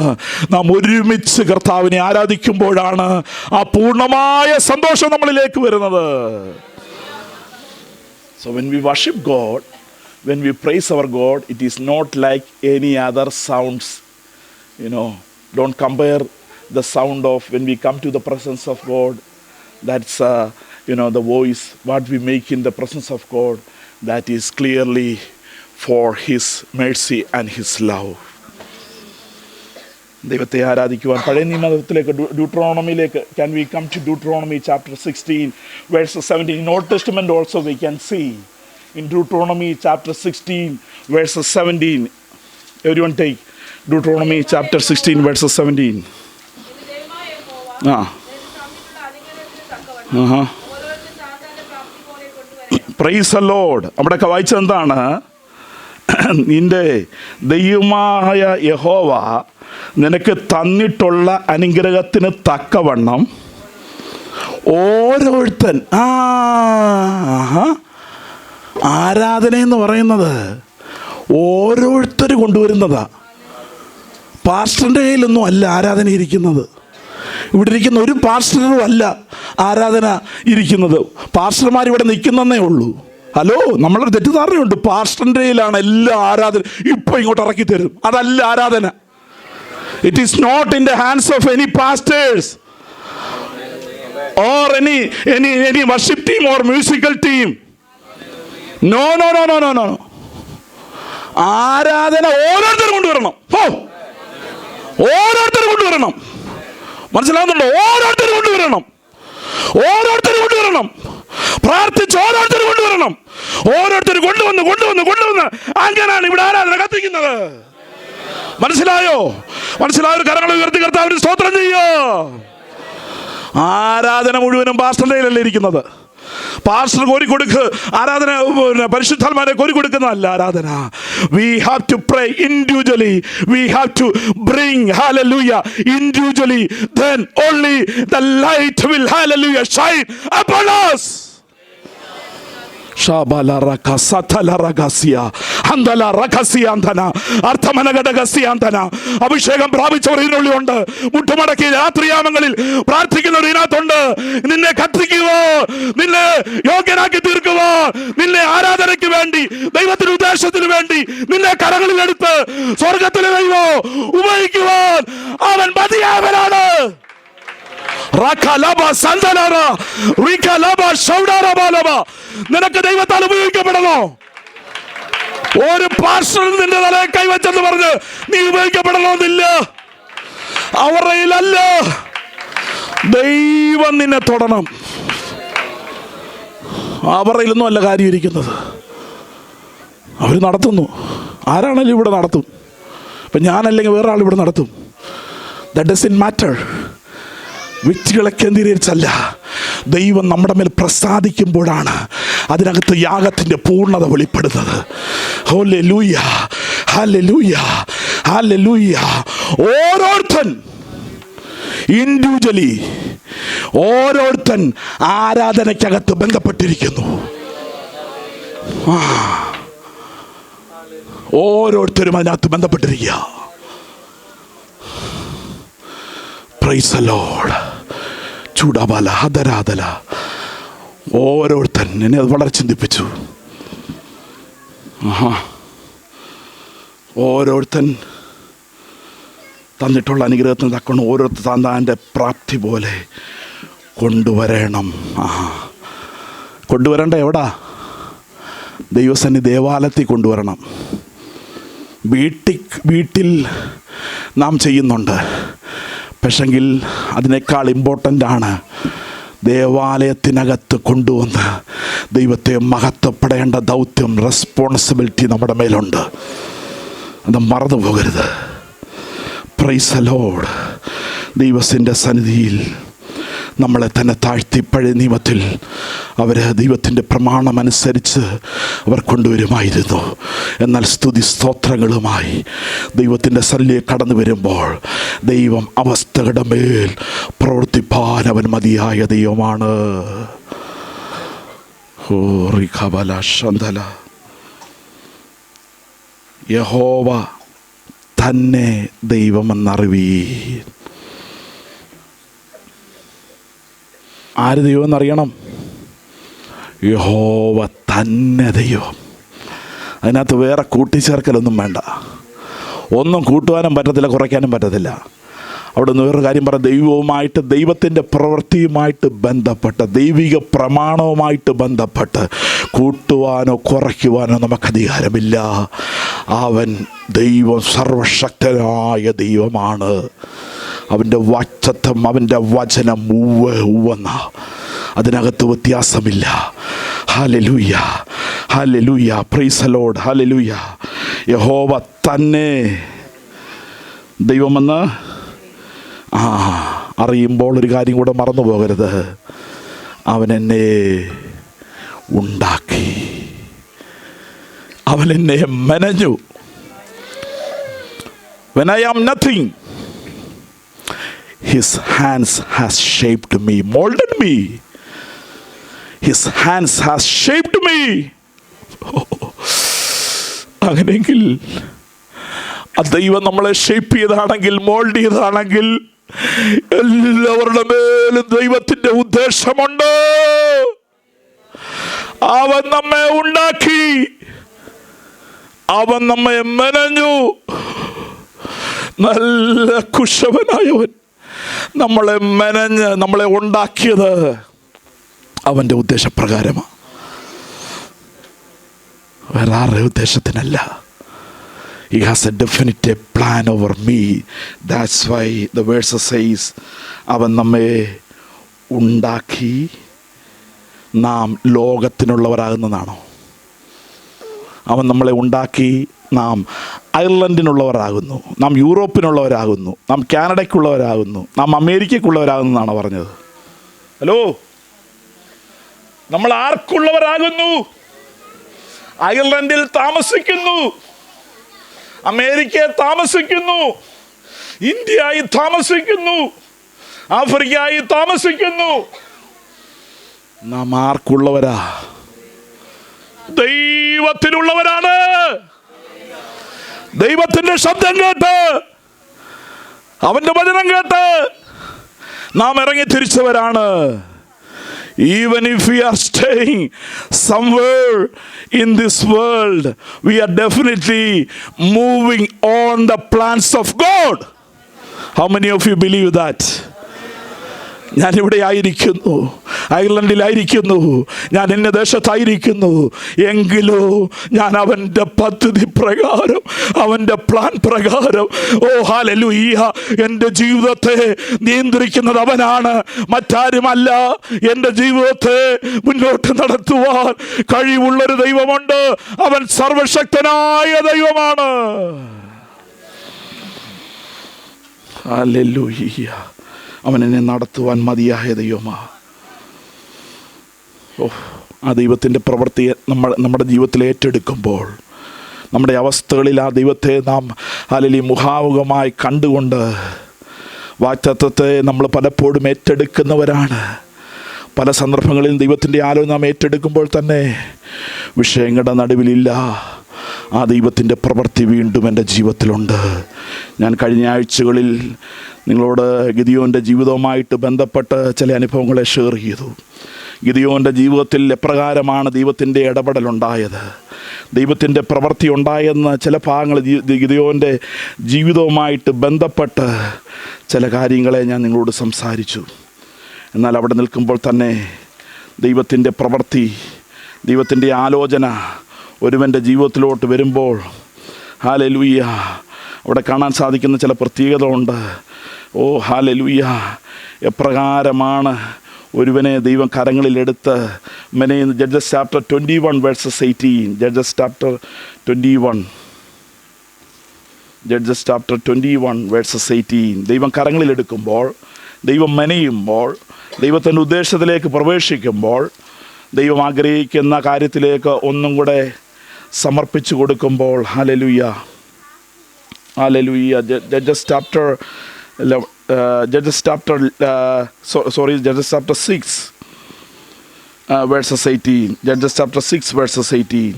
നാം ഒരുമിച്ച് കർത്താവിനെ ആരാധിക്കുമ്പോഴാണ് ആ പൂർണ്ണമായ സന്തോഷം നമ്മളിലേക്ക് വരുന്നത്. So when we worship God, when we praise our God, it is not like any other sounds. Don't compare the sound of when we come to the presence of God. That's the voice what we make in the presence of God, that is clearly for His mercy and His love. ദൈവത്തെ ആരാധിക്കുവാൻ പഴയ നിയമത്തിലേക്ക് ഡ്യൂട്രോണമിയിലേക്ക് can we come to Deuteronomy chapter 16 verse 17? In Old Testament also we can see in Deuteronomy chapter 16 verse 17. Everyone take Deuteronomy chapter 16 verse 17. Praise the Lord. അവിടെയൊക്കെ വായിച്ചത് എന്താണ്? നിന്റെ ദൈവമായ യഹോവ നിനക്ക് തന്നിട്ടുള്ള അനുഗ്രഹത്തിന് തക്കവണ്ണം ഓരോരുത്തൻ ആരാധന എന്ന് പറയുന്നത് ഓരോരുത്തർ കൊണ്ടുവരുന്നതാ. പാസ്റ്ററിൻ്റെ കയ്യിലൊന്നും അല്ല ആരാധന ഇരിക്കുന്നത്. ഇവിടെ ഇരിക്കുന്ന ഒരു പാസ്റ്ററും അല്ല ആരാധന ഇരിക്കുന്നത്. പാസ്റ്റർമാർ ഇവിടെ നിൽക്കുന്നതേ ഉള്ളൂ. ഹലോ, നമ്മളൊരു തെറ്റിദ്ധാരണയുണ്ട്, പാസ്റ്ററിൻ്റെ കയ്യിലാണ് എല്ലാ ആരാധന, ഇപ്പം ഇങ്ങോട്ട് ഇറക്കി തരും. അതല്ല ആരാധന. It is not in the hands of any pastors or any worship team or musical team. No. ആരാധന ഓരോരുത്തരും കൊണ്ടുവരണം. ഓരോരുത്തരും കൊണ്ടുവരണം. മനസ്സിലാവുന്നുണ്ടോ? ഓരോരുത്തരും കൊണ്ടുവരണം. പ്രാർത്ഥിച്ച് ഓരോരുത്തരും കൊണ്ടുവരണം. ഓരോരുത്തർ കൊണ്ടുവന്ന് അങ്ങനെയാണ് ഇവിടെ ആരാധന കത്തിക്കുന്നത്. മനസ്സിലായോ? ഒരു കരങ്ങൾ ഉയർത്തി കർത്താവിന് സ്തോത്രം ചെയ്യോ. ആരാധന മുഴുവനും പാസ്റ്ററുടെ കയ്യിലല്ലേ ഇരിക്കുന്നത്. പാസ്റ്റർ കോരിക്കൊടുക്ക് ആരാധന, പരിശുദ്ധാത്മാരെ കോരിക്കൊടുക്കുന്നതല്ല ആരാധന. We have to pray individually. We have to bring hallelujah individually. Then only the light will hallelujah shine upon us. അഭിഷേകം പ്രാപിച്ചവർ ഇതിനുള്ളിലുണ്ട്. മുട്ടുമടക്കി രാത്രിയാമങ്ങളിൽ പ്രാർത്ഥിക്കുന്നവർ ഇതിനകത്തുണ്ട്. നിന്നെ കത്തിക്കുവോ, നിന്നെ യോഗ്യനാക്കി തീർക്കുവോ, നിന്നെ ആരാധനയ്ക്ക് വേണ്ടി, ദൈവത്തിന്റെ ഉദ്ദേശത്തിന് വേണ്ടി നിന്നെ കരങ്ങളിലെടുത്ത് സ്വർഗത്തിലെ ദൈവം ഉപയോഗിക്കുവാൻ അവൻ മതിയായവനാണ്. നിനക്ക് ദൈവത്താൽ ഉപയോഗിക്കപ്പെടണോ? ഒരു പാസ്റ്റർ നിന്റെ തലയിൽ കൈവച്ചെന്ന് പറഞ്ഞ് നീ ഉപയോഗിക്കപ്പെടണമെന്നില്ല. അവരയിലല്ല, ദൈവം നിന്നെ തൊടണം. അവരയിലൊന്നും അല്ല കാര്യം ഇരിക്കുന്നത്. അവർ നടത്തുന്നു. ആരാണെങ്കിലും ഇവിടെ നടത്തും. ഇപ്പം ഞാനല്ലെങ്കിൽ വേറെ ആൾ ഇവിടെ നടത്തും. That doesn't matter. വ്യക്തികളെ കേന്ദ്രീകരിച്ചല്ല, ദൈവം നമ്മുടെ മേൽ പ്രസാദിക്കുമ്പോഴാണ് അതിനകത്ത് യാഗത്തിൻ്റെ പൂർണ്ണത വെളിപ്പെടുന്നത്. Hallelujah, hallelujah, hallelujah. ഓരോരുത്തൻ ഇൻഡിവിജ്വലി, ഓരോരുത്തൻ ആരാധനയ്ക്കകത്ത് ബന്ധപ്പെട്ടിരിക്കുന്നു. ഓരോരുത്തരും അതിനകത്ത് ബന്ധപ്പെട്ടിരിക്കുക. Praise the Lord. ചൂടാബാല ഹദരാദല. ഓരോരുത്തൻ എന്നെ അത് വളരെ ചിന്തിപ്പിച്ചു. ഓരോരുത്തൻ തന്നിട്ടുള്ള അനുഗ്രഹത്തിന് തക്കണം ഓരോരുത്തർ താൻ്റെ പ്രാപ്തി പോലെ കൊണ്ടുവരണം. കൊണ്ടുവരേണ്ട എവിടാ? ദൈവസന്നി ദേവാലയത്തിൽ കൊണ്ടുവരണം. വീട്ടിൽ നാം ചെയ്യുന്നുണ്ട്. പക്ഷെങ്കിൽ അതിനേക്കാൾ ഇമ്പോർട്ടൻ്റ് ആണ് ദേവാലയത്തിനകത്ത് കൊണ്ടുവന്ന് ദൈവത്തെ മഹത്വപ്പെടേണ്ട ദൗത്യം, റെസ്പോൺസിബിലിറ്റി നമ്മുടെ മേലുണ്ട്. അത് മറന്നു പോകരുത്. Price the Lord. ദൈവത്തിൻ്റെ സന്നിധിയിൽ നമ്മളെ തന്നെ താഴ്ത്തി പഴയ നിയമത്തിൽ അവർ ദൈവത്തിൻ്റെ പ്രമാണമനുസരിച്ച് അവർ കൊണ്ടുവരുമായിരുന്നു. എന്നാൽ സ്തുതി സ്തോത്രങ്ങളുമായി ദൈവത്തിൻ്റെ സന്നിധിയിൽ കടന്നു വരുമ്പോൾ ദൈവം അവസ്ഥകളുടെ മേൽ പ്രവർത്തിപ്പാൻ അവൻ മതിയായ ദൈവമാണ്. യഹോവ തന്നെ ദൈവമെന്നറിവീൻ. ആര് ദൈവം എന്നറിയണം? യഹോവ തന്നെ ദൈവം. അതിനകത്ത് വേറെ കൂട്ടിച്ചേർക്കലൊന്നും വേണ്ട. ഒന്നും കൂട്ടുവാനും പറ്റത്തില്ല, കുറയ്ക്കാനും പറ്റത്തില്ല. അവിടെ നിന്ന് വേറൊരു കാര്യം പറയാം, ദൈവവുമായിട്ട്, ദൈവത്തിൻ്റെ പ്രവൃത്തിയുമായിട്ട് ബന്ധപ്പെട്ട്, ദൈവിക പ്രമാണവുമായിട്ട് ബന്ധപ്പെട്ട് കൂട്ടുവാനോ കുറയ്ക്കുവാനോ നമുക്ക് അധികാരമില്ല. അവൻ ദൈവം സർവശക്തനായ ദൈവമാണ്. അവൻ്റെ വാക്തത്വം, അവൻ്റെ വചനം ഉവ്വെന്ന, അതിനകത്ത് വ്യത്യാസമില്ല. Hallelujah, hallelujah, praise the Lord, hallelujah. യഹോവ തന്നെ ദൈവമെന്ന് അറിയുമ്പോൾ ഒരു കാര്യം കൂടെ മറന്നു പോകരുത്, അവൻ എന്നെ ഉണ്ടാക്കി, അവൻ എന്നെ മെനഞ്ഞു. When I am nothing, His hands has shaped me, molded me. His hands has shaped me. അങ്ങനെയെങ്കിൽ ആ ദൈവം നമ്മളെ ഷേപ്പ് ചെയ്താണെങ്കിൽ, മോൾഡ് ചെയ്താണെങ്കിൽ, എല്ലാവരുടെ മേലും ദൈവത്തിന്റെ ഉദ്ദേശമുണ്ട്. അവൻ നമ്മെ ഉണ്ടാക്കി, അവൻ നമ്മെ മെനഞ്ഞു. നല്ല കുശവനായവൻ നമ്മളെ മെനഞ്ഞ് നമ്മളെ ഉണ്ടാക്കിയത് അവൻ്റെ ഉദ്ദേശപ്രകാരമാണ്, വേറെ ആരുടെ ഉദ്ദേശത്തിനല്ല. He has a definite plan over me. That's why the verse says, അവൻ നമ്മെ ഉണ്ടാക്കി. നാം ലോകത്തിനുള്ളവരാകുന്നതാണോ? അവൻ നമ്മളെ ഉണ്ടാക്കി. നാം അയർലൻഡിനുള്ളവരാകുന്നു, നാം യൂറോപ്പിനുള്ളവരാകുന്നു, നാം കാനഡയ്ക്കുള്ളവരാകുന്നു, നാം അമേരിക്കയ്ക്കുള്ളവരാകുന്നതാണ് പറഞ്ഞത്. ഹലോ, നമ്മൾ ആർക്കുള്ളവരാകുന്നു? അയർലൻഡിൽ താമസിക്കുന്നു, അമേരിക്കയിൽ താമസിക്കുന്നു, ഇന്ത്യയിൽ താമസിക്കുന്നു, ആഫ്രിക്കയിൽ താമസിക്കുന്നു. നാം ആർക്കുള്ളവരാ? ദൈവത്തിനുള്ളവരാണ്. ദൈവത്തിന്റെ ശബ്ദം കേട്ട്, അവന്റെ വചനം കേട്ട് നാം ഇറങ്ങി തിരിച്ചവരാണ്. Even if we are staying somewhere in this world, we are definitely moving on the plans of God. How many of you believe that? ഞാനിവിടെ ആയിരിക്കുന്നു, അയർലൻഡിലായിരിക്കുന്നു, ഞാൻ ഇന്ന ദേശത്തായിരിക്കുന്നു, എങ്കിലോ ഞാൻ അവൻ്റെ പദ്ധതി പ്രകാരം, അവൻ്റെ പ്ലാൻ പ്രകാരം, ഓ ഹല്ലേലൂയ, എൻ്റെ ജീവിതത്തെ നിയന്ത്രിക്കുന്നത് അവനാണ്, മറ്റാരുമല്ല. എൻ്റെ ജീവിതത്തെ മുന്നോട്ട് നടത്തുവാൻ കഴിവുള്ളൊരു ദൈവമുണ്ട്. അവൻ സർവശക്തനായ ദൈവമാണ്. ഹല്ലേലൂയ. അവൻ എന്നെ നടത്തുവാൻ മതിയായ ദൈവമാ. ആ ദൈവത്തിൻ്റെ പ്രവൃത്തിയെ നമ്മുടെ ജീവിതത്തിൽ ഏറ്റെടുക്കുമ്പോൾ, നമ്മുടെ അവസ്ഥകളിൽ ആ ദൈവത്തെ നാം അല്ലെങ്കിൽ മുഖാമുഖമായി കണ്ടുകൊണ്ട് വാഗ്ദത്തത്തെ നമ്മൾ പലപ്പോഴും ഏറ്റെടുക്കുന്നവരാണ്. പല സന്ദർഭങ്ങളിലും ദൈവത്തിൻ്റെ ആലോചന നാം ഏറ്റെടുക്കുമ്പോൾ തന്നെ വിഷയങ്ങളുടെ നടുവിലില്ല, ആ ദൈവത്തിൻ്റെ പ്രവൃത്തി വീണ്ടും എൻ്റെ ജീവിതത്തിലുണ്ട്. ഞാൻ കഴിഞ്ഞ ആഴ്ചകളിൽ നിങ്ങളോട് ഗിദിയോൻ്റെ ജീവിതവുമായിട്ട് ബന്ധപ്പെട്ട് ചില അനുഭവങ്ങളെ ഷെയർ ചെയ്തു. ഗിദിയോൻ്റെ ജീവിതത്തിൽ എപ്രകാരമാണ് ദൈവത്തിൻ്റെ ഇടപെടലുണ്ടായത്, ദൈവത്തിൻ്റെ പ്രവൃത്തി ഉണ്ടായെന്ന് ചില ഭാഗങ്ങൾ ഗിദിയോൻ്റെ ജീവിതവുമായിട്ട് ബന്ധപ്പെട്ട് ചില കാര്യങ്ങളെ ഞാൻ നിങ്ങളോട് സംസാരിച്ചു. എന്നാൽ അവിടെ നിൽക്കുമ്പോൾ തന്നെ ദൈവത്തിൻ്റെ പ്രവൃത്തി, ദൈവത്തിൻ്റെ ആലോചന ഒരുവൻ്റെ ജീവിതത്തിലോട്ട് വരുമ്പോൾ ഹല്ലേലൂയ, അവിടെ കാണാൻ സാധിക്കുന്ന ചില പ്രത്യേകതകളുണ്ട്. ഓ ഹല്ലേലൂയ, എപ്രകാരമാണ് ഒരുവനെ ദൈവം കരങ്ങളിലെടുത്ത് Judges chapter 21 verses 18, Judges chapter 21 verses 18, ദൈവം കരങ്ങളിലെടുക്കുമ്പോൾ, ദൈവം മെനയുമ്പോൾ, ദൈവത്തിൻ്റെ ഉദ്ദേശത്തിലേക്ക് പ്രവേശിക്കുമ്പോൾ, ദൈവം ആഗ്രഹിക്കുന്ന കാര്യത്തിലേക്ക് ഒന്നും കൂടെ സമർപ്പിച്ചു കൊടുക്കുമ്പോൾ, hallelujah, hallelujah. Judges chapter 6 verses 18, Judges chapter 6 verses 18.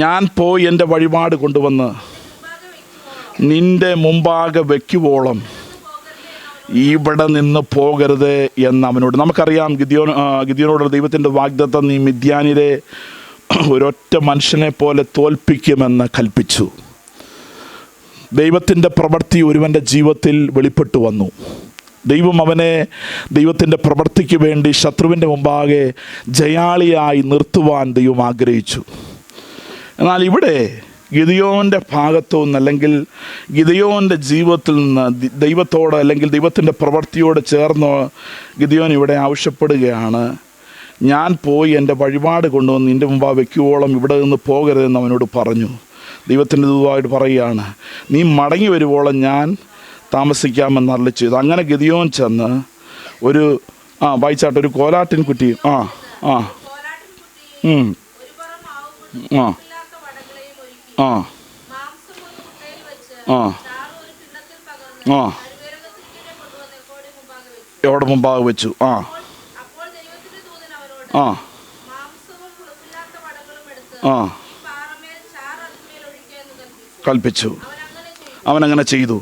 ഞാൻ പോയി എൻ്റെ വഴിപാട് കൊണ്ടുവന്ന് നിന്റെ മുമ്പാകെ വയ്ക്കുവോളം ഇവിടെ നിന്ന് പോകരുത് എന്ന് അവനോട്. നമുക്കറിയാം ഗിദിയോനോട് ദൈവത്തിൻ്റെ വാഗ്ദത്തം, നീ മിദ്യാനിലെ ഒരൊറ്റ മനുഷ്യനെ പോലെ തോൽപ്പിക്കുമെന്ന് കൽപ്പിച്ചു. ദൈവത്തിൻ്റെ പ്രവൃത്തി ഒരുവൻ്റെ ജീവിതത്തിൽ വെളിപ്പെട്ടു വന്നു. ദൈവം അവനെ ദൈവത്തിൻ്റെ പ്രവൃത്തിക്ക് വേണ്ടി ശത്രുവിൻ്റെ മുമ്പാകെ ജയാളിയായി നിർത്തുവാൻ ദൈവം ആഗ്രഹിച്ചു. എന്നാൽ ഇവിടെ ഗിദിയോൻ്റെ ഭാഗത്തു നിന്ന്, അല്ലെങ്കിൽ ഗിദിയോൻ്റെ ജീവിതത്തിൽ നിന്ന് ദൈവത്തോട് അല്ലെങ്കിൽ ദൈവത്തിൻ്റെ പ്രവൃത്തിയോട് ചേർന്ന് ഗിദിയോൻ ഇവിടെ ആവശ്യപ്പെടുകയാണ്, ഞാൻ പോയി എൻ്റെ വഴിപാട് കൊണ്ടുവന്ന് നിൻ്റെ മുമ്പാകെ വയ്ക്കുവോളം ഇവിടെ നിന്ന് പോകരുതെന്ന് അവനോട് പറഞ്ഞു. ദൈവത്തിൻ്റെ ദൂതമായിട്ട് പറയുകയാണ്, നീ മടങ്ങി വരുവോളം ഞാൻ താമസിക്കാമെന്ന് അരുളി ചെയ്തു. അങ്ങനെ ഗിദിയോൻ ചെന്ന് ഒരു വായിച്ചാട്ട് ഒരു കോലാട്ടിൻ കുട്ടി എവിടെ മുമ്പാകെ വെച്ചു. കൽപ്പിച്ചു. അവനങ്ങനെ ചെയ്തു.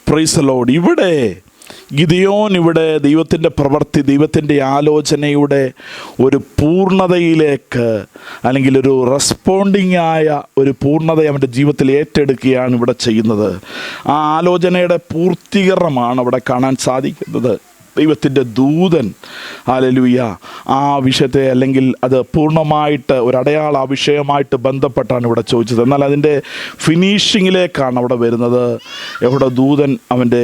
Price the Lord. ഇവിടെ ഗിദിയോൻ ഇവിടെ ദൈവത്തിൻ്റെ പ്രവൃത്തി, ദൈവത്തിൻ്റെ ആലോചനയുടെ ഒരു പൂർണ്ണതയിലേക്ക്, അല്ലെങ്കിൽ ഒരു റെസ്പോണ്ടിങ് ആയ ഒരു പൂർണ്ണത അവൻ്റെ ജീവിതത്തിൽ ഏറ്റെടുക്കുകയാണ് ഇവിടെ ചെയ്യുന്നത്. ആ ആലോചനയുടെ പൂർത്തീകരണമാണ് അവിടെ കാണാൻ സാധിക്കുന്നത്. ദൈവത്തിൻ്റെ ദൂതൻ ഹല്ലേലൂയ ആ വിഷയത്തെ, അല്ലെങ്കിൽ അത് പൂർണ്ണമായിട്ട് ഒരു അടയാള ആ വിഷയമായിട്ട് ബന്ധപ്പെട്ടാണ് ഇവിടെ ചോദിച്ചത്. എന്നാൽ അതിൻ്റെ ഫിനിഷിങ്ങിലേക്കാണ് അവിടെ വരുന്നത്. എവിടെ ദൂതൻ അവൻ്റെ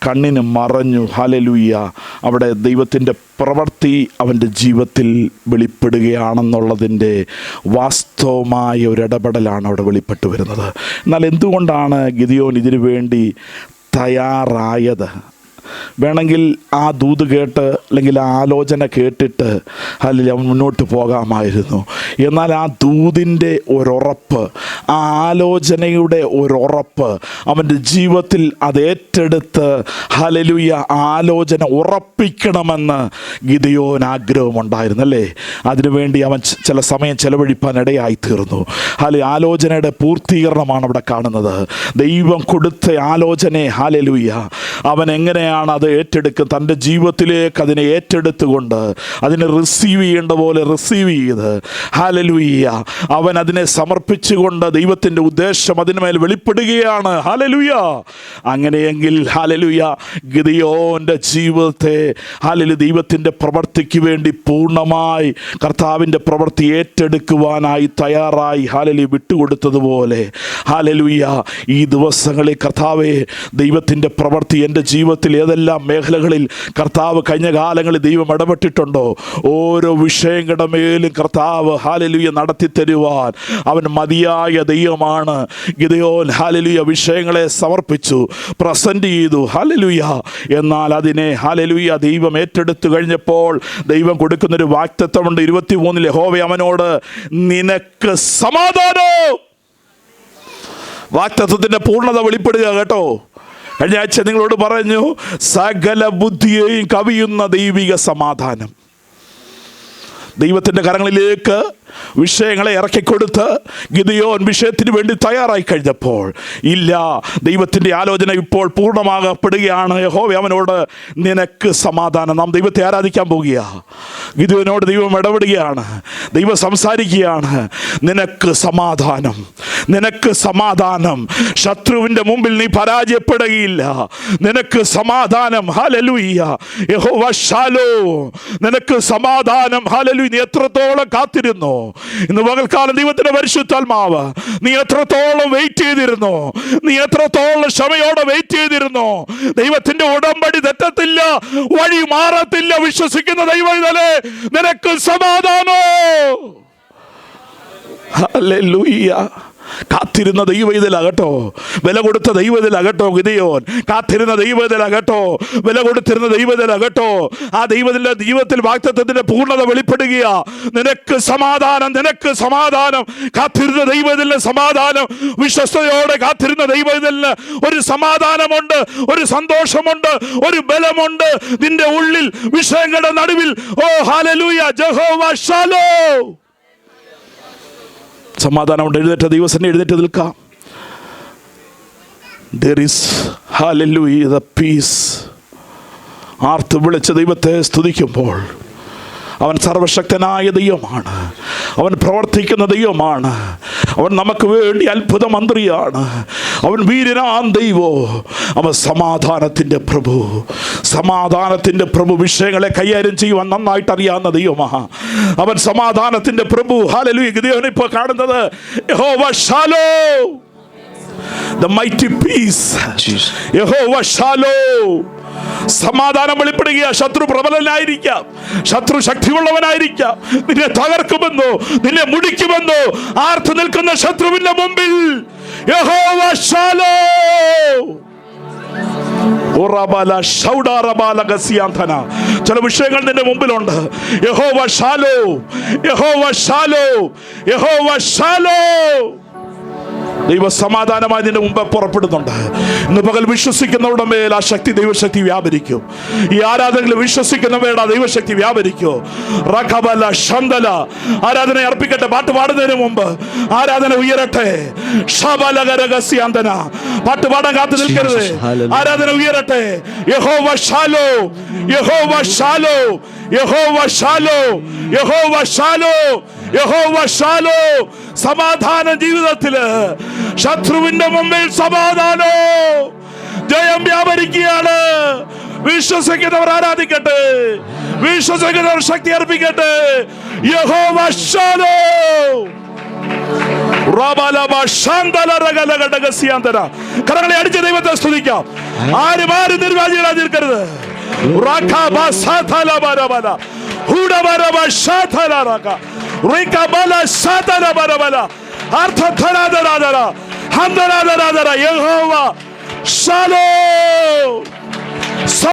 കണ്ണിന് മറഞ്ഞു. ഹല്ലേലൂയ. അവിടെ ദൈവത്തിൻ്റെ പ്രവൃത്തി അവൻ്റെ ജീവിതത്തിൽ വെളിപ്പെടുകയാണെന്നുള്ളതിൻ്റെ വാസ്തവമായ ഒരു ഇടപെടലാണ് അവിടെ വെളിപ്പെട്ടു വരുന്നത്. എന്നാൽ എന്തുകൊണ്ടാണ് ഗിദിയോൻ ഇതിനു വേണ്ടി തയ്യാറായത്? വേണമെങ്കിൽ ആ ദൂത് കേട്ട്, അല്ലെങ്കിൽ ആ ആലോചന കേട്ടിട്ട് അല്ലെങ്കിൽ അവൻ മുന്നോട്ട് പോകാമായിരുന്നു. എന്നാൽ ആ ദൂതിൻ്റെ ഒരുറപ്പ്, ആ ആലോചനയുടെ ഒരുറപ്പ് അവൻ്റെ ജീവിതത്തിൽ അത് ഏറ്റെടുത്ത് ഹല്ലേലൂയ ആലോചന ഉറപ്പിക്കണമെന്ന് ഗിദിയോൻ ആഗ്രഹമുണ്ടായിരുന്നു അല്ലേ. അതിനുവേണ്ടി അവൻ ചില സമയം ചെലവഴിപ്പാൻ ഇടയായി തീർന്നു. ആലോചനയുടെ പൂർത്തീകരണമാണ് അവിടെ കാണുന്നത്. ദൈവം കൊടുത്ത ആലോചനയെ ഹല്ലേലൂയ അവൻ എങ്ങനെയാണ് അത് ഏറ്റെടുക്കുക, തൻ്റെ ജീവിതത്തിലേക്ക് അതിനെ ഏറ്റെടുത്തുകൊണ്ട് അതിനെ റിസീവ് ചെയ്യേണ്ട പോലെ റിസീവ് ചെയ്ത് ഹല്ലേലൂയ അവൻ അതിനെ സമർപ്പിച്ചുകൊണ്ട് ദൈവത്തിൻ്റെ ഉദ്ദേശം അതിന്മേൽ വെളിപ്പെടുകയാണ്. ഹല്ലേലൂയ. അങ്ങനെയെങ്കിൽ ഹല്ലേലൂയ ഗിദിയോൻ്റെ ജീവിതത്തെ ഹല്ലേലൂയ ദൈവത്തിൻ്റെ പ്രവൃത്തിക്ക് വേണ്ടി പൂർണ്ണമായി കർത്താവിൻ്റെ പ്രവൃത്തി ഏറ്റെടുക്കുവാനായി തയ്യാറായി ഹല്ലേലൂയ വിട്ടുകൊടുത്തതുപോലെ ഹല്ലേലൂയ ഈ ദിവസങ്ങളിൽ കർത്താവേ ദൈവത്തിൻ്റെ പ്രവൃത്തി എൻ്റെ ജീവിതത്തിൽ ഏതെല്ലാം മേഖലകളിൽ കർത്താവ് കഴിഞ്ഞ കാലങ്ങളിൽ ദൈവം ഇടപെട്ടിട്ടുണ്ടോ, ഓരോ വിഷയങ്ങളുടെ മേലും കർത്താവ് ഹല്ലേലൂയ നടത്തി തരുവാൻ അവൻ മതിയായ ദൈവമാണ്. ഗിദിയോൻ ഹല്ലേലൂയ വിഷയങ്ങളെ സമർപ്പിച്ചു, പ്രസന്റ് ചെയ്തു ഹല്ലേലൂയ. എന്നാൽ അതിനെ ഹല്ലേലൂയ ദൈവം ഏറ്റെടുത്തു കഴിഞ്ഞപ്പോൾ ദൈവം കൊടുക്കുന്നൊരു വാഗ്ദത്തമുണ്ട്. 23 യഹോവ അവനോട് നിനക്ക് സമാധാനം. വാഗ്ദത്തത്തിൻ്റെ പൂർണ്ണത വെളിപ്പെടുക കേട്ടോ. കഴിഞ്ഞ ആഴ്ച നിങ്ങളോട് പറഞ്ഞു, സകല ബുദ്ധിയെയും കവിയുന്ന ദൈവിക സമാധാനം. ദൈവത്തിൻ്റെ കരങ്ങളിലേക്ക് വിഷയങ്ങളെ ഇറക്കിക്കൊടുത്ത് ഗിദിയോൻ വിഷയത്തിന് വേണ്ടി തയ്യാറായി കഴിഞ്ഞപ്പോൾ, ഇല്ല, ദൈവത്തിൻ്റെ ആലോചന ഇപ്പോൾ പൂർണ്ണമാകപ്പെടുകയാണ്. യഹോവ അവനോട് നിനക്ക് സമാധാനം. നാം ദൈവത്തെ ആരാധിക്കാൻ പോകുക. ഗിദിയോനോട് ദൈവം ഇടപെടുകയാണ്, ദൈവം സംസാരിക്കുകയാണ്. നിനക്ക് സമാധാനം, നിനക്ക് സമാധാനം. ശത്രുവിൻ്റെ മുമ്പിൽ നീ പരാജയപ്പെടുകയില്ല. നിനക്ക് സമാധാനം. ഹല്ലേലൂയ. യഹോവ ശാലോം. നിനക്ക് സമാധാനം. ഹല്ലേലൂയ. നീ എത്രത്തോളം കാത്തിരുന്നു ഇന്ന് പകൽക്കാലം ദൈവത്തിന്റെ പരിശുദ്ധാത്മാവ്, നീ എത്രത്തോളം വെയിറ്റ് ചെയ്തിരുന്നു, നീ എത്രത്തോളം ക്ഷമയോടെ വെയിറ്റ് ചെയ്തിരുന്നു. ദൈവത്തിന്റെ ഉടമ്പടി തെറ്റത്തില്ല, വഴി മാറത്തില്ല. വിശ്വസിക്കുന്ന ദൈവമേ, നിനക്ക് സമാധാനോ. ഹല്ലേലൂയ. കാത്തിരുന്ന ദൈവത്തിലാകട്ടോ, വില കൊടുത്ത ദൈവത്തിലാകട്ടോ ഗിദിയോൻ. കാത്തിരുന്ന ദൈവത്തിലാകട്ടോ, വില കൊടുത്തിരുന്ന ദൈവത്തിലാകട്ടോ. ആ ദൈവത്തിന്റെ ജീവിതത്തിൽ വാഗ്ദത്തത്തിന്റെ പൂർണ്ണത വെളിപ്പെടുക. നിനക്ക് സമാധാനം, നിനക്ക് സമാധാനം. കാത്തിരുന്ന ദൈവത്തിന് സമാധാനം. വിശ്വസ്തയോടെ കാത്തിരുന്ന ദൈവത്തിന് ഒരു സമാധാനമുണ്ട്, ഒരു സന്തോഷമുണ്ട്, ഒരു ബലമുണ്ട് നിന്റെ ഉള്ളിൽ. വിഷയങ്ങളുടെ നടുവിൽ ഓ ഹല്ലേലൂയ, യഹോവ ശാലോം. സമാധാനം കൊണ്ട് എഴുന്നേറ്റ ദൈവസന്നെ എഴുന്നേറ്റ് നിൽക്കാം. There is hallelujah the peace. ആർത്ത് വിളിച്ച ദൈവത്തെ സ്തുതിക്കുമ്പോൾ അവൻ സർവശക്തനായ ദൈവമാണ്. അവൻ പ്രവർത്തിക്കുന്ന ദൈവമാണ്. അവൻ നമുക്ക് വേണ്ടി അത്ഭുത മന്ത്രിയാണ്. അവൻ വീരനാം ദൈവോ. അവൻ സമാധാനത്തിൻ്റെ പ്രഭു. സമാധാനത്തിൻ്റെ പ്രഭു. വിഷയങ്ങളെ കൈകാര്യം ചെയ്യുവാൻ നന്നായിട്ട് അറിയാവുന്ന ദൈവമാണ് അവൻ. സമാധാനത്തിൻ്റെ പ്രഭു. ഹല്ലേലൂയ. ഗിദെയോൻ ഇപ്പോൾ കാണുന്നത് യഹോവ ഷാലോം, the mighty peace. യഹോവ ഷാലോം. സമാധാനം വെളിപ്പെടുക. ശത്രു പ്രബലനായിരിക്കാം, ശത്രു ശക്തിയുള്ളവനായിരിക്കാം. നിന്നെ തകർക്കുമെന്നോ നിന്നെ മുടിക്കുമെന്നോ ആർത്ത് നിൽക്കുന്ന ശത്രുവിന്റെ മുമ്പിൽ യഹോവ ഷാലോം. ചില വിഷയങ്ങൾ നിന്റെ മുമ്പിലുണ്ട്. യഹോവ ഷാലോം, യഹോവ ഷാലോം, യഹോവ ഷാലോം. ദൈവ സമാധാനമായി നിന്റെ മുമ്പ് പുറപ്പെടുന്നുണ്ട്. ഇന്ന് പകൽ വിശ്വസിക്കുന്നവരുടെ മേൽ ആ ശക്തി, ദൈവശക്തി വ്യാപരിക്കും. ഈ ആരാധനയിൽ വിശ്വസിക്കുന്നവരുടെ ദൈവശക്തി വ്യാപരിക്കും. റഖബല ശന്തല. ആരാധന അർപ്പിക്കട്ടെ. പാട്ട് പാടുന്നതിന് മുമ്പ് ആരാധന ഉയരട്ടെ. ശബലഗരഗസ്യാന്തന. പാട്ട് പാടാൻ കാത്തു നിൽക്കരുത്. ആരാധന ഉയരട്ടെ. യഹോവ ഷാലോം, യഹോവ ഷാലോം, യഹോവ ഷാലോം, യഹോവ ഷാലോം, യഹോവ ഷാലോം. സമാധാന ജീവിതത്തില് ശത്രുവിന്റെ മുമ്പിൽ സമാധാനോ ജയം വ്യാപരിക്കുകയാണ്. വിശ്വസിക്കുന്നവർ ആരാധിക്കട്ടെ. വിശ്വസിക്കുന്നവർ ശക്തി അർപ്പിക്കട്ടെ. യഹോവ ഷാലോം. കരങ്ങളെ അടിച്ച് ദൈവത്തെ സ്തുതിക്കാം. ആരും നിർവാചികളാ നിൽക്കരുത്. യഹോവ ഷാലോം.